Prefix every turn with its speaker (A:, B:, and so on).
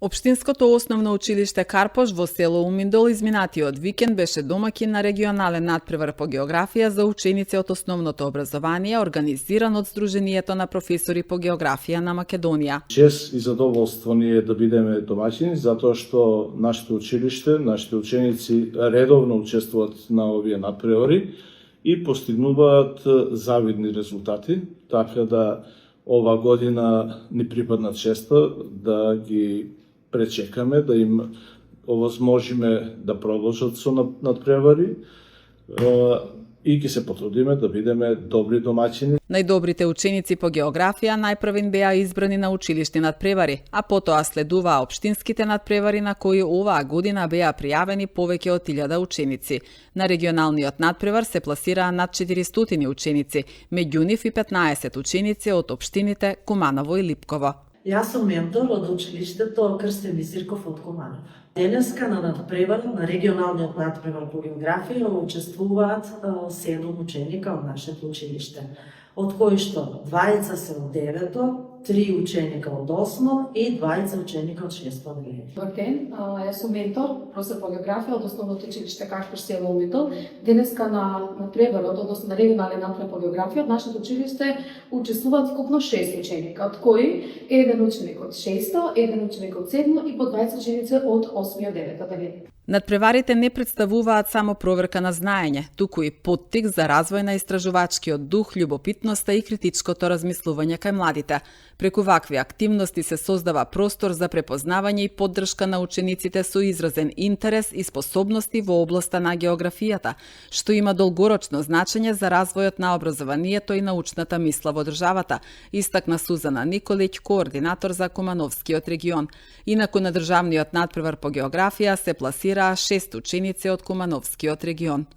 A: Општинското основно училиште Карпош во село Уминдол изминатиот викенд беше домаќин на регионален надпревар по географија за ученици од основното образование, организиран од Сдруженијето на професори по географија на Македонија.
B: Чест и задоволство ни е да бидеме домаќини, затоа што нашето училиште, нашите ученици редовно учествуваат на овие надпревари и постигнуваат завидни резултати, така да ова година ни припадна честа да ги пречекаме, да им овозможиме да продолжат со надпревари и ќе се потрудиме да бидеме добри домаќини.
A: Најдобрите ученици по географија најпрвен беа избрани на училишни надпревари, а потоа следуваа општинските надпревари на кои оваа година беа пријавени повеќе од 1000 ученици. На регионалниот надпревар се пласираа над 400 ученици, меѓу нив и 15 ученици од општините Куманово и Липково.
C: Јас сум ментор од училиштето Крстен Бисирков од Куманово. Денеска на надпревар, на регионалниот надпревар по географија учествуваат 7 ученика од нашето училиште, од кои што 2 се од 9-то, 3 ученика од 8 и 2 ученика од 6-то одделение.
D: Добар ден, јас сум ментор, професор по географија од основното училиште Карпош село Уминдол. Денеска на надпреварот, односно на регионален надпревар по географија, од нашето училиште учествуваат вкупно 6 ученика, од кои еден ученик од 6-то, еден ученик од 7-то и по 20 ученици од 8 и 9-то одделение.
A: Надпреварите не представуваат само проверка на знаење, туку и поттик за развој на истражувачкиот дух, љубопитноста и критичкото размислување кај младите. Преку вакви активности се создава простор за препознавање и поддршка на учениците со изразен интерес и способности во областа на географијата, што има долгорочно значење за развојот на образованието и научната мисла во државата, истакна Сузана Николиќ, координатор за Кумановскиот регион. Инаку на државниот надпревар по географија се пласираа 6 ученици од Кумановскиот регион.